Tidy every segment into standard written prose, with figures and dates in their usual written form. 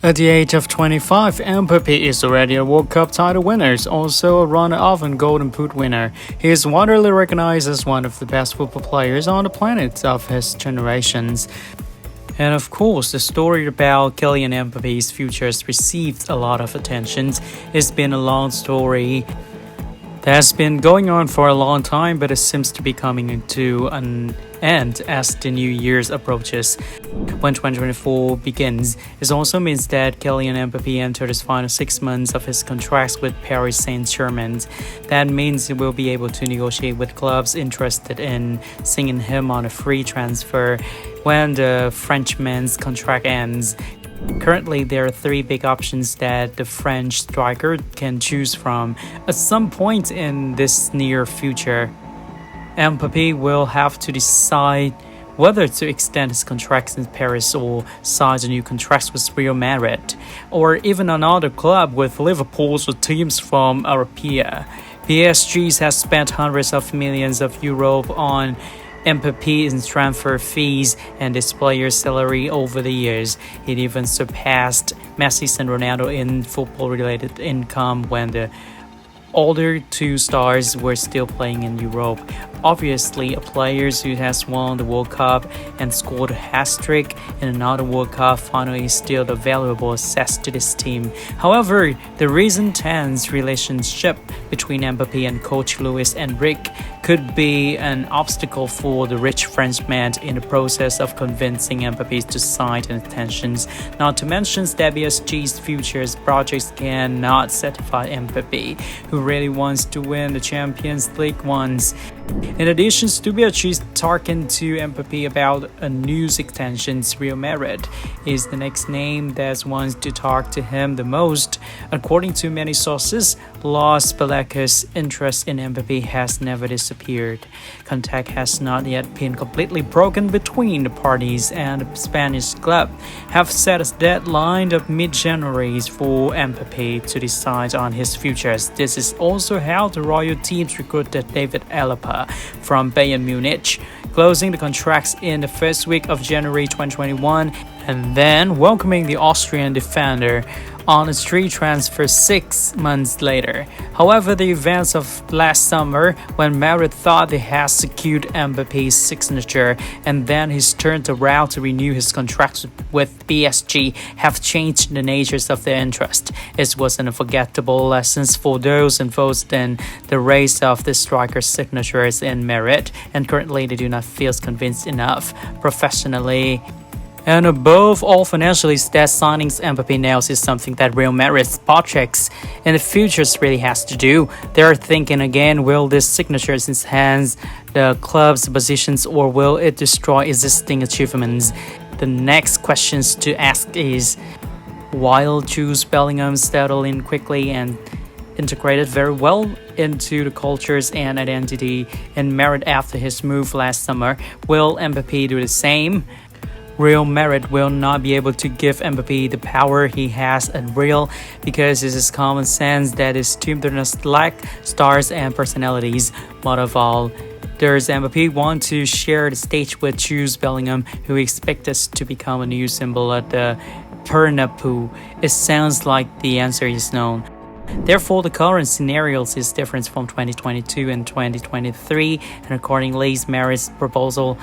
At the age of 25, Mbappe is already a World Cup title winner, also a runner-up and Golden Boot winner. He is widely recognized as one of the best football players on the planet of his generations. And of course, the story about Kylian Mbappe's future has received a lot of attention. It's been a long story that has been going on for a long time, but it seems to be coming to an end as the new year approaches. When 2024 begins, it also means that Kylian Mbappe entered his final 6 months of his contract with Paris Saint-Germain. That means he will be able to negotiate with clubs interested in seeing him on a free transfer when the Frenchman's contract ends. Currently, there are 3 big options that the French striker can choose from at some point in this near future. Mbappe will have to decide whether to extend his contract in Paris or sign a new contract with Real Madrid, or even another club with Liverpool or teams from Arabia. PSG has spent hundreds of millions of euros on Mbappe's transfer fees and his player's salary over the years. It even surpassed Messi and Ronaldo in football-related income when the older 2 stars were still playing in Europe. Obviously, a player who has won the World Cup and scored a hat-trick in another World Cup final is still a valuable asset to this team. However, the recent tense relationship between Mbappe and coach Luis Enrique could be an obstacle for the rich Frenchman in the process of convincing Mbappe to sign an extension. Not to mention that PSG's futures projects cannot satisfy Mbappe, who really wants to win the Champions League once. In addition to PSG's talking to Mbappe about a new extension, Real Madrid is the next name that wants to talk to him the most. According to many sources, Los Blancos' interest in Mbappe has never disappeared. Contact has not yet been completely broken between the parties, and the Spanish club have set a deadline of mid-January for Mbappe to decide on his future. This is also how the royal teams recruited David Alaba from Bayern Munich, closing the contracts in the first week of January 2021 and then welcoming the Austrian defender on a free transfer 6 months later. However, the events of last summer, when Madrid thought they had secured Mbappe's signature and then he's turned around to renew his contract with PSG, have changed the natures of their interest. It was an unforgettable lesson for those involved in the race of the striker's signatures in Madrid, and currently they do not feel convinced enough professionally and above all financially that signings Mbappe now is something that Real Madrid's projects in the future really has to do. They're thinking again, will this signatures enhance the club's positions or will it destroy existing achievements? The next questions to ask is, while Jude Bellingham settled in quickly and integrated very well into the cultures and identity in Madrid after his move last summer, will Mbappe do the same? Real Madrid will not be able to give Mbappe the power he has at Real because it is common sense that his team does not lack stars and personalities. Most of all, does Mbappe want to share the stage with Jude Bellingham, who expects us to become a new symbol at the Bernabeu? It sounds like the answer is no. Therefore, the current scenario is different from 2022 and 2023, and accordingly, Madrid's proposal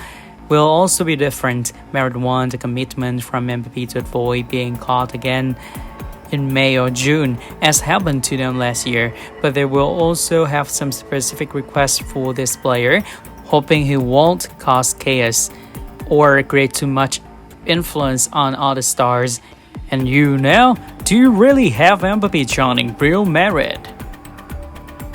will also be different. Madrid want a commitment from Mbappe to avoid being caught again in May or June, as happened to them last year, but they will also have some specific requests for this player, hoping he won't cause chaos or create too much influence on other stars. And you now, do you really have Mbappe joining Real Madrid?